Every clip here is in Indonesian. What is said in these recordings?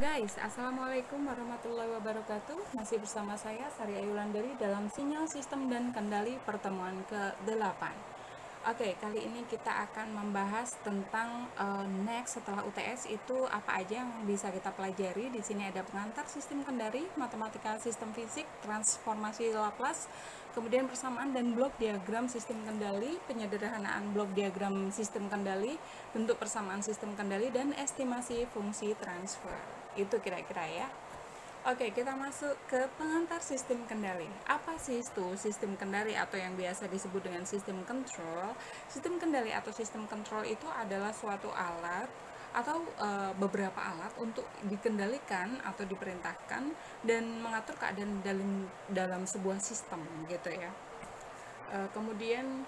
guys, Assalamualaikum warahmatullahi wabarakatuh. Masih bersama saya Sari Ayulandari dalam sinyal sistem dan kendali pertemuan ke-8. Oke, kali ini kita akan membahas tentang next setelah UTS itu apa aja yang bisa kita pelajari. Di sini ada pengantar sistem kendali, matematika sistem fisik, transformasi Laplace, kemudian persamaan dan blok diagram sistem kendali, penyederhanaan blok diagram sistem kendali, bentuk persamaan sistem kendali, dan estimasi fungsi transfer. Itu kira-kira ya. Oke, kita masuk ke pengantar sistem kendali. Apa sih itu sistem kendali atau yang biasa disebut dengan sistem kontrol? Sistem kendali atau sistem kontrol itu adalah suatu alat atau beberapa alat untuk dikendalikan atau diperintahkan dan mengatur keadaan dalam sebuah sistem gitu ya. Kemudian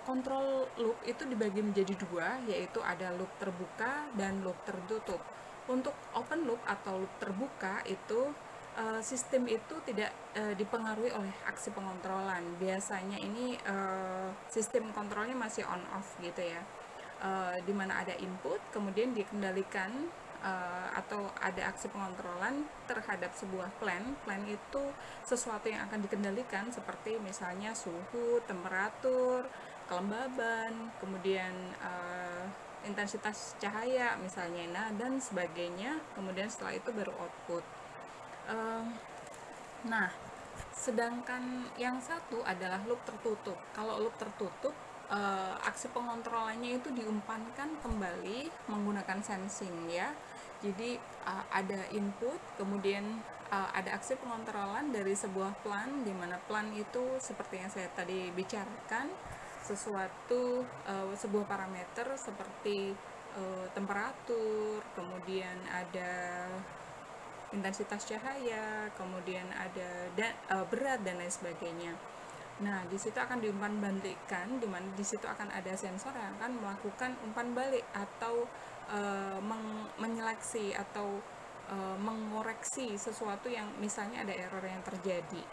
kontrol loop itu dibagi menjadi dua, yaitu ada loop terbuka dan loop tertutup. Untuk open loop atau loop terbuka itu sistem itu tidak dipengaruhi oleh aksi pengontrolan. Biasanya ini sistem kontrolnya masih on off gitu ya, di mana ada input kemudian dikendalikan atau ada aksi pengontrolan terhadap sebuah plan. Plan itu sesuatu yang akan dikendalikan seperti misalnya suhu, temperatur, kelembaban, kemudian intensitas cahaya misalnya, dan sebagainya. Kemudian setelah itu baru output. Nah, sedangkan yang satu adalah loop tertutup. Kalau loop tertutup, aksi pengontrolannya itu diumpankan kembali menggunakan sensing ya. Jadi ada input, kemudian ada aksi pengontrolan dari sebuah plan, di mana plan itu seperti yang saya tadi bicarakan, sesuatu sebuah parameter seperti temperatur, kemudian ada intensitas cahaya, kemudian ada berat dan lain sebagainya. Nah, di situ akan diumpan balikkan, di mana di situ akan ada sensor yang akan melakukan umpan balik atau menyeleksi atau mengoreksi sesuatu yang misalnya ada error yang terjadi.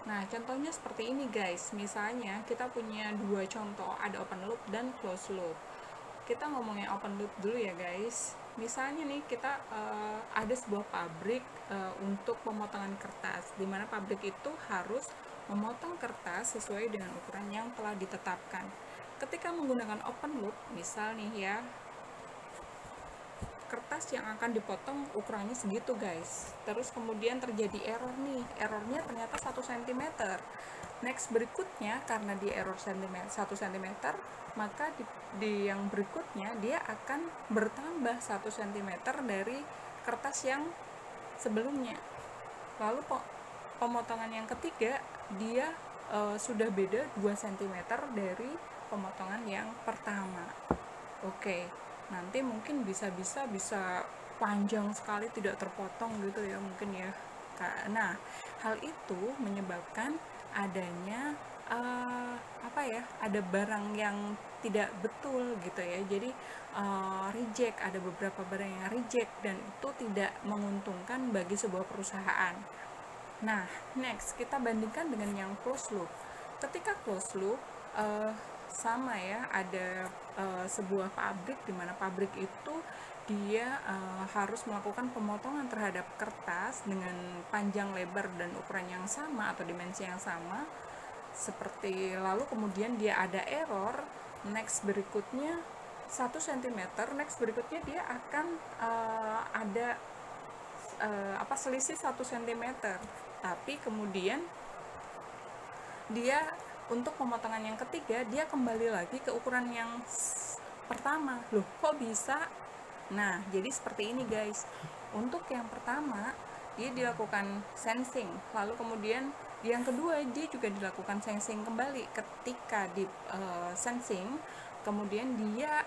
Nah, contohnya seperti ini guys. Misalnya kita punya dua contoh, ada open loop dan closed loop. Kita ngomongin open loop dulu ya guys. Misalnya nih kita ada sebuah pabrik untuk pemotongan kertas, di mana pabrik itu harus memotong kertas sesuai dengan ukuran yang telah ditetapkan. Ketika menggunakan open loop, misal nih ya, kertas yang akan dipotong ukurannya segitu guys, terus kemudian terjadi error nih, errornya ternyata 1 cm. Next berikutnya, karena di error 1 cm, maka di yang berikutnya dia akan bertambah 1 cm dari kertas yang sebelumnya. Lalu pemotongan yang ketiga dia sudah beda 2 cm dari pemotongan yang pertama. Oke, nanti mungkin bisa panjang sekali tidak terpotong gitu ya mungkin ya. Nah, hal itu menyebabkan adanya ada barang yang tidak betul gitu ya. Jadi reject, ada beberapa barang yang reject dan itu tidak menguntungkan bagi sebuah perusahaan. Nah, next kita bandingkan dengan yang closed loop. Ketika closed loop sama ya, ada sebuah pabrik, di mana pabrik itu dia harus melakukan pemotongan terhadap kertas dengan panjang, lebar, dan ukuran yang sama atau dimensi yang sama seperti, lalu kemudian dia ada error. Next berikutnya 1 cm, next berikutnya dia akan ada selisih 1 cm, tapi kemudian dia untuk pemotongan yang ketiga dia kembali lagi ke ukuran yang pertama. Loh, kok bisa? Nah, jadi seperti ini guys. Untuk yang pertama dia dilakukan sensing, lalu kemudian yang kedua dia juga dilakukan sensing kembali. Ketika di sensing, kemudian dia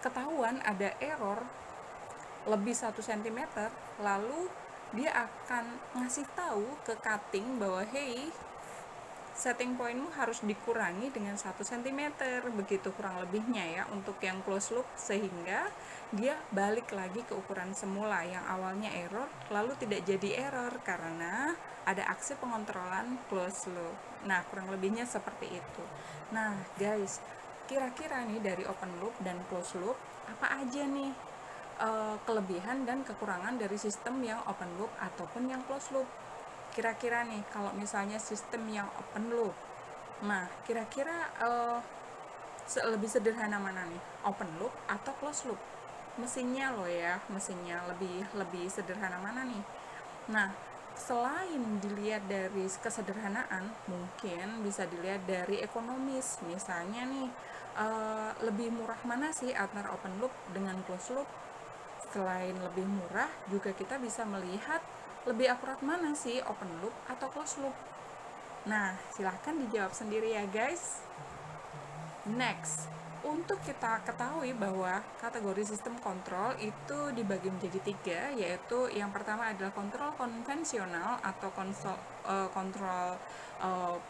ketahuan ada error lebih 1 cm, lalu dia akan ngasih tahu ke cutting bahwa hey, setting pointmu harus dikurangi dengan 1 cm, begitu kurang lebihnya ya untuk yang closed loop, sehingga dia balik lagi ke ukuran semula yang awalnya error, lalu tidak jadi error karena ada aksi pengontrolan closed loop. Nah, kurang lebihnya seperti itu. Nah guys, kira-kira nih dari open loop dan closed loop apa aja nih kelebihan dan kekurangan dari sistem yang open loop ataupun yang closed loop. Kira-kira nih kalau misalnya sistem yang open loop, nah kira-kira lebih sederhana mana nih, open loop atau closed loop? Mesinnya loh ya, mesinnya lebih sederhana mana nih? Nah, selain dilihat dari kesederhanaan, mungkin bisa dilihat dari ekonomis. Misalnya nih, lebih murah mana sih antara open loop dengan closed loop? Selain lebih murah, juga kita bisa melihat lebih akurat mana sih open loop atau closed loop. Nah, silahkan dijawab sendiri ya guys. Next, untuk kita ketahui bahwa kategori sistem kontrol itu dibagi menjadi 3, yaitu yang pertama adalah kontrol konvensional atau kontrol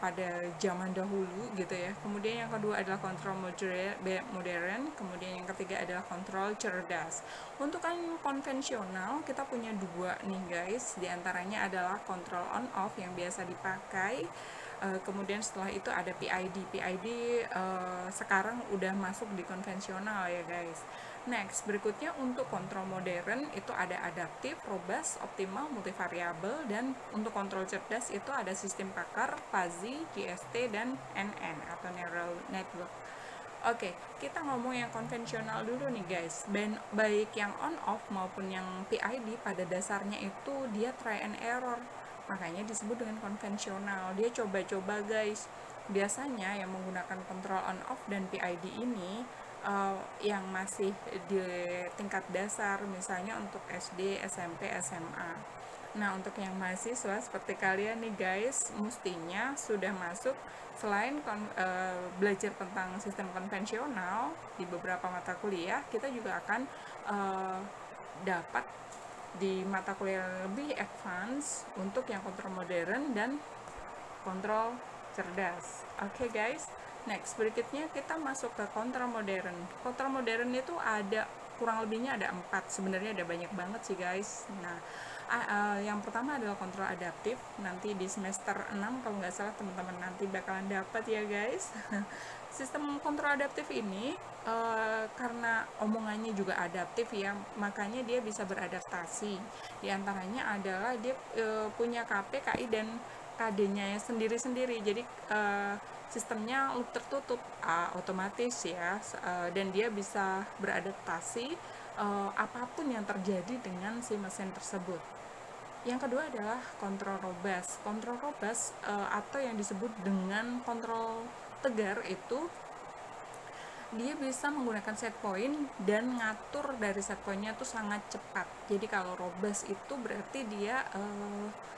pada zaman dahulu gitu ya. Kemudian yang kedua adalah kontrol modern, kemudian yang ketiga adalah kontrol cerdas. Untuk kan konvensional kita punya 2 nih guys, diantaranya adalah kontrol on off yang biasa dipakai. Kemudian setelah itu ada PID sekarang udah masuk di konvensional ya guys. Next, berikutnya untuk kontrol modern itu ada adaptif, robust, optimal, multivariabel, dan untuk kontrol cerdas itu ada sistem Pakar, fuzzy, GST, dan NN atau neural network. Oke, kita ngomong yang konvensional dulu nih guys. Baik yang on off maupun yang PID pada dasarnya itu dia try and error, makanya disebut dengan konvensional. Dia coba-coba guys. Biasanya yang menggunakan kontrol on off dan PID ini yang masih di tingkat dasar, misalnya untuk SD, SMP, SMA. Nah, untuk yang mahasiswa seperti kalian nih guys, mestinya sudah masuk selain belajar tentang sistem konvensional di beberapa mata kuliah, kita juga akan dapat di mata kuliah lebih advance untuk yang kontrol modern dan kontrol cerdas. Oke guys, next berikutnya kita masuk ke kontrol modern. Kontrol modern itu ada kurang lebihnya ada 4, sebenarnya ada banyak banget sih guys. Nah, yang pertama adalah kontrol adaptif. Nanti di semester 6 kalau nggak salah teman-teman nanti bakalan dapat ya guys. Sistem kontrol adaptif ini karena omongannya juga adaptif ya, makanya dia bisa beradaptasi. Di antaranya adalah dia punya KP, KI, dan KD-nya sendiri-sendiri. Jadi sistemnya loop tertutup, otomatis ya, dan dia bisa beradaptasi apapun yang terjadi dengan si mesin tersebut. Yang kedua adalah kontrol robust. Kontrol robust atau yang disebut dengan kontrol tegar itu dia bisa menggunakan set point dan ngatur dari set pointnya itu sangat cepat. Jadi kalau robust itu berarti dia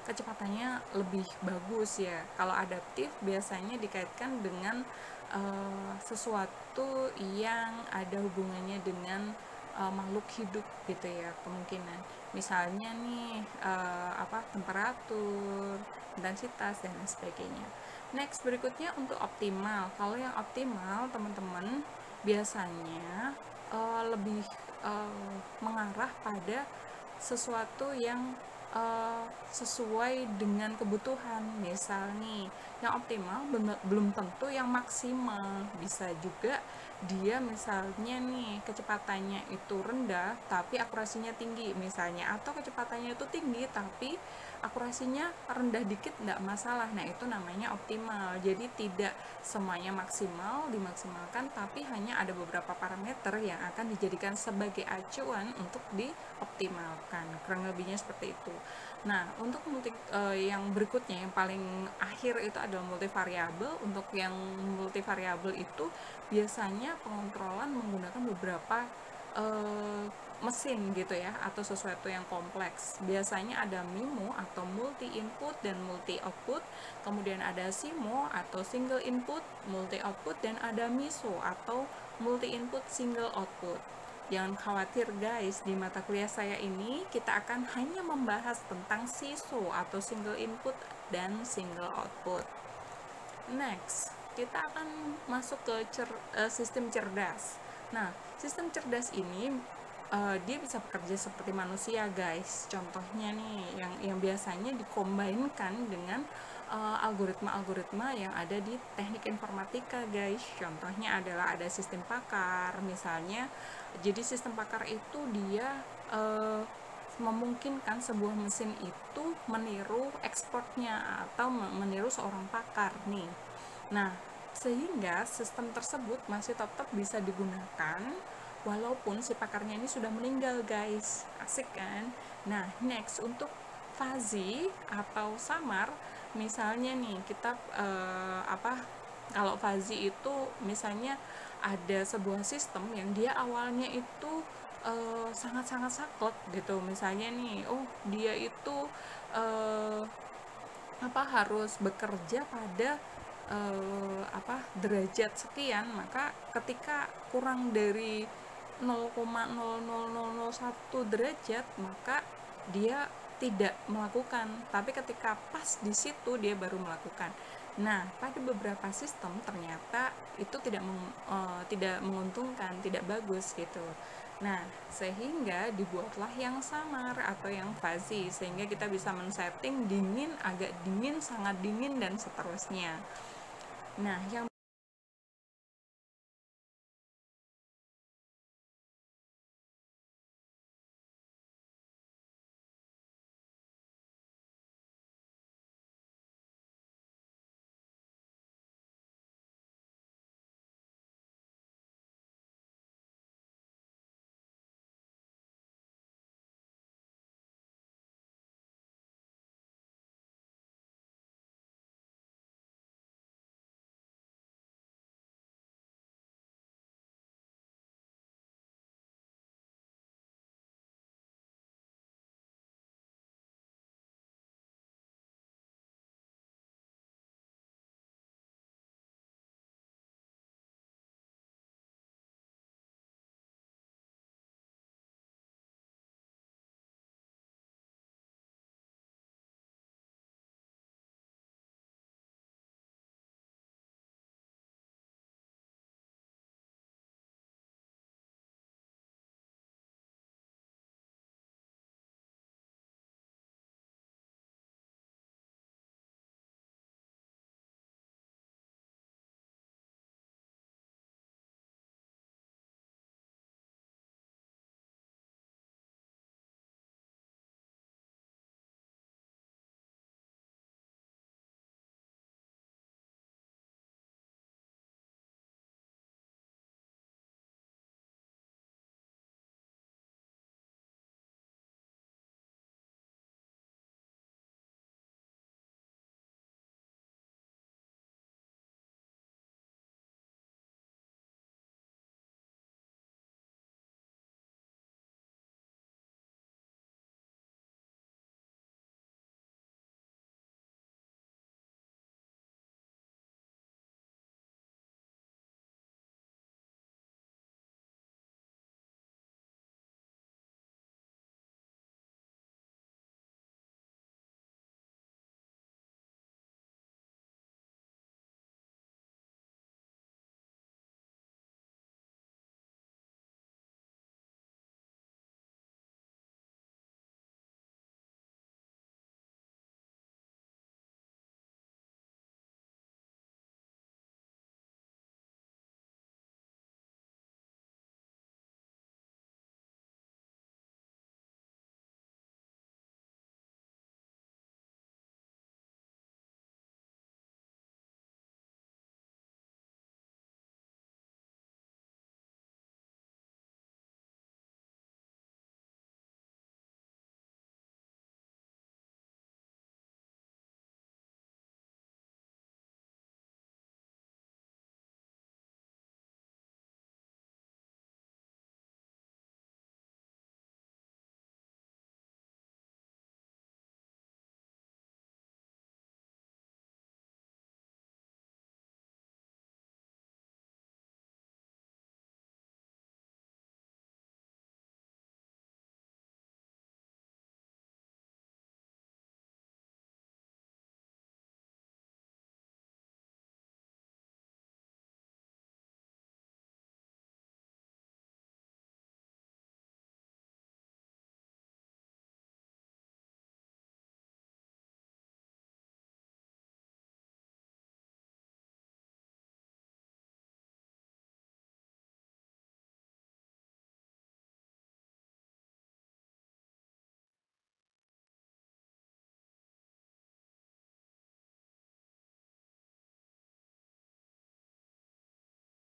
kecepatannya lebih bagus ya. Kalau adaptif biasanya dikaitkan dengan sesuatu yang ada hubungannya dengan makhluk hidup gitu ya, kemungkinan. Misalnya nih temperatur, intensitas, dan lain sebagainya. Next, berikutnya untuk optimal. Kalau yang optimal teman-teman biasanya lebih mengarah pada sesuatu yang sesuai dengan kebutuhan. Misal nih, yang optimal belum tentu yang maksimal. Bisa juga dia misalnya nih kecepatannya itu rendah tapi akurasinya tinggi misalnya, atau kecepatannya itu tinggi tapi akurasinya rendah dikit, nggak masalah. Nah, itu namanya optimal. Jadi tidak semuanya maksimal dimaksimalkan, tapi hanya ada beberapa parameter yang akan dijadikan sebagai acuan untuk dioptimalkan. Kurang lebihnya seperti itu. Nah, untuk yang berikutnya, yang paling akhir itu adalah multivariabel. Untuk yang multivariabel itu biasanya pengontrolan menggunakan beberapa mesin gitu ya, atau sesuatu yang kompleks. Biasanya ada MIMO atau multi input dan multi output, kemudian ada SIMO atau single input multi output, dan ada MISO atau multi input single output. Jangan khawatir guys, di mata kuliah saya ini kita akan hanya membahas tentang SISO atau single input dan single output. Next, kita akan masuk ke sistem cerdas. Nah, sistem cerdas ini dia bisa bekerja seperti manusia guys. Contohnya nih yang biasanya dikombinkan dengan algoritma-algoritma yang ada di teknik informatika, guys. Contohnya adalah ada sistem pakar, misalnya. Jadi sistem pakar itu dia memungkinkan sebuah mesin itu meniru ekspornya atau meniru seorang pakar nih. Nah, sehingga sistem tersebut masih tetap bisa digunakan walaupun si pakarnya ini sudah meninggal, guys. Asik kan? Nah, next untuk fuzzy atau samar, misalnya nih kita kalau fuzzy itu misalnya ada sebuah sistem yang dia awalnya itu sangat-sangat saklek gitu, misalnya nih, dia itu harus bekerja pada derajat sekian, maka ketika kurang dari 0,00001 derajat maka dia tidak melakukan, tapi ketika pas di situ dia baru melakukan. Nah, pada beberapa sistem ternyata itu tidak menguntungkan, tidak bagus gitu. Nah, sehingga dibuatlah yang samar atau yang fuzzy, sehingga kita bisa men-setting dingin, agak dingin, sangat dingin, dan seterusnya. Nah, yang